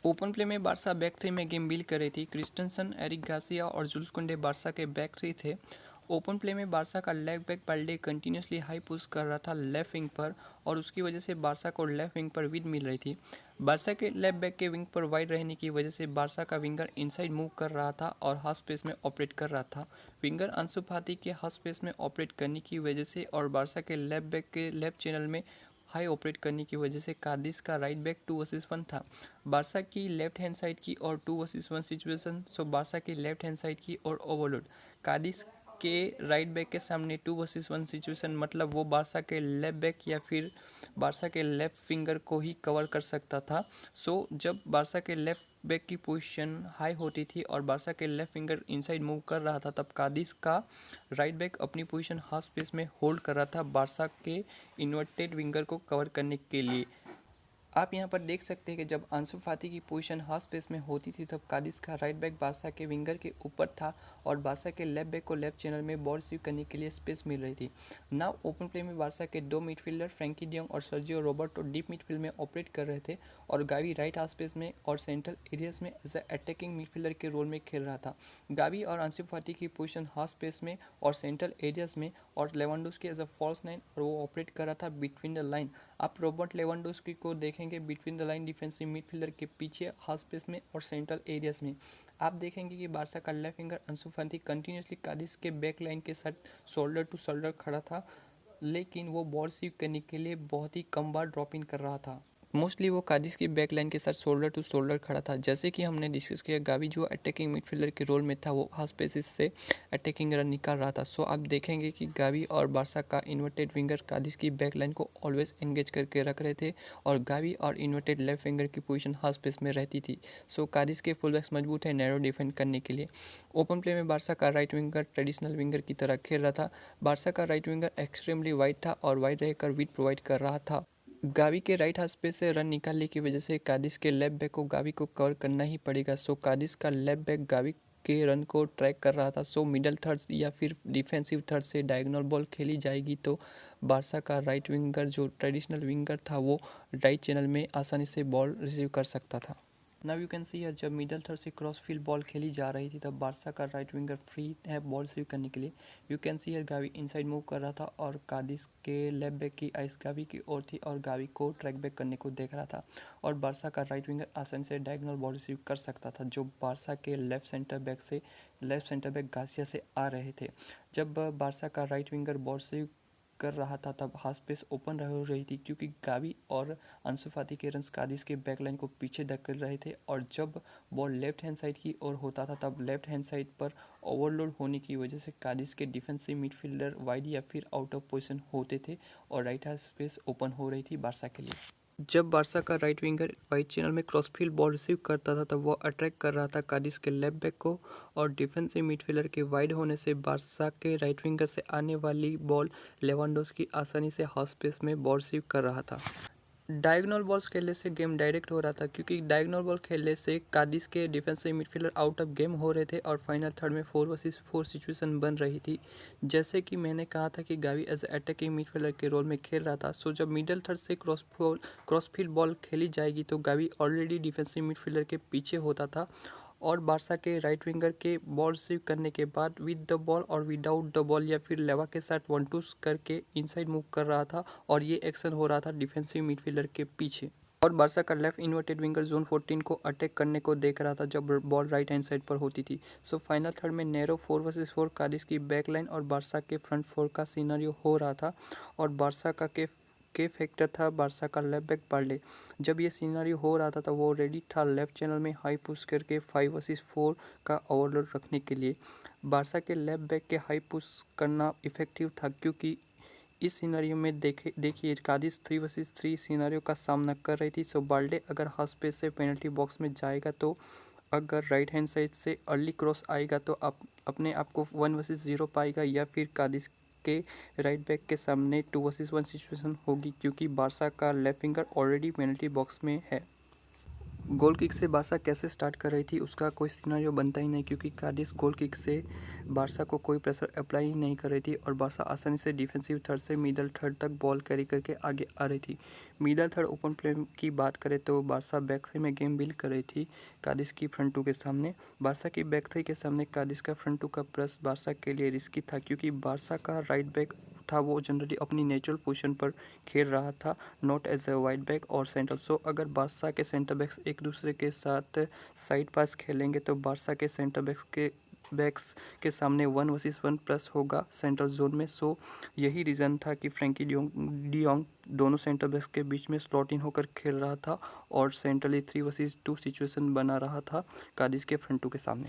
Open play में Barça back three में game build कर रही थी। क्रिस्टनसन, एरिक गार्सिया और जुल्स कुंडे बारसा के बैक थ्री थे। ओपन प्ले में बारसा का left back Balde continuously high push कर रहा था लेफ्ट विंग पर और उसकी वजह से बारसा को लेफ्ट विंग पर विड मिल रही थी। बारसा के लेफ्ट बैक के विंग पर वाइड रहने की वजह से बारसा का विंगर इनसाइड मूव कर रहा था और हाफ स्पेस में ऑपरेट कर रहा था। विंगर अंसु फाती के हाफ स्पेस में ऑपरेट करने की वजह से और बारसा के लेफ्ट बैक के लेफ्ट चैनल में हाई ऑपरेट करने की वजह से कादिस का राइट बैक 2 वर्सेस 1 था। बारसा की लेफ्ट हैंड साइड की और 2 वर्सेस 1 सिचुएशन, सो बारसा की लेफ्ट हैंड साइड की और ओवरलोड। कादिस के राइट बैक के सामने 2 वर्सेस 1 सिचुएशन, मतलब वो बारसा के लेफ्ट बैक या फिर बारसा के लेफ्ट फिंगर को ही कवर कर सकता था। सो जब बारसा के लेफ्ट बैक की पोजीशन हाई होती थी और बारसा के लेफ्ट फिंगर इनसाइड मूव कर रहा था, तब कादिस का राइट बैक अपनी पोजीशन हाफ स्पेस में होल्ड कर रहा था बारसा के इन्वर्टेड विंगर को कवर करने के लिए। आप यहाँ पर देख सकते हैं कि जब अंसु फाती की पोजीशन हाफ स्पेस में होती थी तब कादिस का राइट बैक बारसा के विंगर के ऊपर था और बारसा के लेफ्ट बैक को लेफ्ट चैनल में बॉल रिसीव करने के लिए स्पेस मिल रही थी। नाउ ओपन प्ले में बारसा के दो मिडफील्डर फ्रैंकी डियोंग और सर्जियो रोबर्टो डीप मिडफील्ड में ऑपरेट कर रहे थे और गावी राइट हाफ स्पेस में और सेंट्रल एरियाज में एज अटैकिंग मिडफील्डर के रोल में खेल रहा था। गावी और अंसु फाती की पोजीशन हाफ स्पेस में और सेंट्रल एरियाज में और Lewandowski as a false nine और वो ऑपरेट कर रहा था बिटवीन द लाइन। आप रॉबर्ट लेवेंडोस्की को देखेंगे between the line defensive midfielder के पीछे हाफ स्पेस में और सेंट्रल एरियाज में। आप देखेंगे कि बारसा का लेफ्ट विंगर अंसु फाती कंटिन्यूसली कादिस के बैक लाइन के साथ शोल्डर टू शोल्डर खड़ा था, लेकिन वो बॉल रिसीव करने के लिए बहुत ही कम बार ड्रॉप इन कर रहा था। मोस्टली वो कादिस की बैक लाइन के साथ शोल्डर टू शोल्डर खड़ा था। जैसे कि हमने डिस्कस किया, गावी जो अटैकिंग मिडफील्डर के रोल में था वो हाफ स्पेसिस से अटैकिंग रन निकाल रहा था। सो आप देखेंगे कि गावी और बारसा का इन्वर्टेड विंगर कादिस की बैक लाइन को ऑलवेज एंगेज करके रख रहे थे और गावी और इन्वर्टेड लेफ्ट विंगर की पोजीशन हाफ स्पेस में रहती थी। सो कादिस के फुलबैक्स मजबूत है नैरो डिफेंड करने के लिए। ओपन प्ले में बारसा का राइट विंगर ट्रेडिशनल विंगर की तरह खेल रहा था। बारसा का राइट विंगर एक्सट्रीमली वाइड था और वाइड रहकर विड प्रोवाइड कर रहा था। गावी के राइट हाफ स्पेस से रन निकालने की वजह से कादिस के लेफ्ट बैक को गावी को कवर करना ही पड़ेगा। सो कादिस का लेफ्ट बैक गावी के रन को ट्रैक कर रहा था। सो मिडल थर्ड्स या फिर डिफेंसिव थर्ड से डायगोनल बॉल खेली जाएगी तो बारसा का राइट विंगर जो ट्रेडिशनल विंगर था वो राइट चैनल में आसानी से बॉल रिसीव कर सकता था। Now you can see here, जब मिडल थर्ड से क्रॉस फील्ड बॉल खेली जा रही थी तब बारसा का राइट विंगर फ्री है बॉल रिसीव करने के लिए। You can see here Gavi inside move कर रहा था और कादिस के लेफ्ट बैक की आइस गावी की ओर थी और गावी को ट्रैक बैक करने को देख रहा था और बारसा का राइट विंगर आसानी से डायगोनल बॉल रिसीव कर सकता था जो बारसा के लेफ्ट सेंटर बैक गार्सिया से आ रहे थे। जब बारसा का राइट विंगर बॉल रिसीव कर रहा था तब हाफ स्पेस ओपन हो रही थी क्योंकि गावी और अंसु फाती के रन्स कादिस के बैकलाइन को पीछे धकेल रहे थे और जब बॉल लेफ्ट हैंड साइड की ओर होता था तब लेफ्ट हैंड साइड पर ओवरलोड होने की वजह से कादिस के डिफेंसिव मिडफील्डर वाइड या फिर आउट ऑफ पोजीशन होते थे और राइट हाफ स्पेस ओपन हो रही थी बारसा के लिए। जब बारसा का राइट विंगर वाइट चैनल में क्रॉस फील्ड बॉल रिसीव करता था तब वो अट्रैक्ट कर रहा था कादिस के लेफ्ट बैक को और डिफेंसिव मिडफील्डर के वाइड होने से बारसा के राइट विंगर से आने वाली बॉल लेवेंडोस्की आसानी से हाफ स्पेस में बॉल रिसीव कर रहा था। डायगोनल बॉल्स खेलने से गेम डायरेक्ट हो रहा था क्योंकि डायगोनल बॉल खेलने से कादिस के defensive midfielder out of game हो रहे थे और फाइनल थर्ड में 4 वर्सेस 4 सिचुएशन बन रही थी। जैसे कि मैंने कहा था कि गावी एज अटैकिंग मिडफील्डर के रोल में खेल रहा था। सो जब मिडल थर्ड से क्रॉस फील्ड बॉल खेली जाएगी तो गावी ऑलरेडी डिफेंसिव मिडफील्डर के पीछे होता था और बारसा के राइट विंगर के बॉल रिसीव करने के बाद विद द बॉल और विदाउट द बॉल या फिर लेवा के साथ 1-2 करके इनसाइड मूव कर रहा था और ये एक्शन हो रहा था डिफेंसिव मिडफील्डर के पीछे और बारसा का लेफ्ट इन्वर्टेड विंगर जोन 14 को अटैक करने को देख रहा था जब बॉल राइट हैंड साइड पर होती थी। सो फाइनल थर्ड में नैरो 4 वर्सेस 4 कादिस की बैक लाइन और बारसा के फ्रंट फोर का सीनारियो हो रहा था और बारसा का के फैक्टर था बारसा का लेफ्ट बैक बाल्डे। जब ये सीनारियो हो रहा था तो वो रेडी था लेफ्ट चैनल में हाई पुश करके 5 वर्सेस 4 का ओवरलोड रखने के लिए। बारसा के लेफ्ट बैक के हाई पुश करना इफेक्टिव था क्योंकि इस सिनेरियो में देखिए कादिस 3 वर्सेस 3 सिनेरियो का सामना कर रही थी। सो बाल्डे अगर हाफ स्पेस से पेनल्टी बॉक्स में जाएगा तो अगर राइट हैंड साइड से अर्ली क्रॉस आएगा तो अपने आप को 1 वर्सेस 0 पाएगा या फिर कादिस के राइट बैक के सामने 2 वर्सेस 1 सिचुएशन होगी क्योंकि बारसा का left finger already penalty box में है। गोल किक से बारसा कैसे स्टार्ट कर रही थी उसका कोई सिनेरियो बनता ही नहीं, क्योंकि कार्डिस गोल किक से बारसा को कोई प्रेशर अप्लाई ही नहीं कर रही थी और बारसा आसानी से डिफेंसिव थर्ड से मिडल थर्ड तक बॉल कैरी करके आगे आ रही थी। मिडल थर्ड ओपन प्ले की बात करें तो बारसा बैक थ्री में गेम बिल्ड कर रही थी कार्डिस की फ्रंट टू के सामने। बारसा की बैक थ्री के सामने कार्डिस का फ्रंट टू का प्रेस बारसा के लिए रिस्की था, क्योंकि बारसा का राइट बैक था वो जनरली अपनी नेचुरल पोजीशन पर खेल रहा था, not as a wide back और सेंटर। सो अगर बारसा के सेंटर बैक्स एक दूसरे के साथ साइड पास खेलेंगे तो बारसा के सेंटर बैक्स के सामने 1 vs 1 प्लस होगा सेंट्रल जोन में। सो यही रीज़न था कि फ्रैंकी डियोंग दोनों सेंटर बैक्स के बीच में स्लॉट इन होकर खेल रहा था और सेंट्रली 3 vs 2 सिचुएशन बना रहा था कार्डिस के फ्रंट टू के सामने।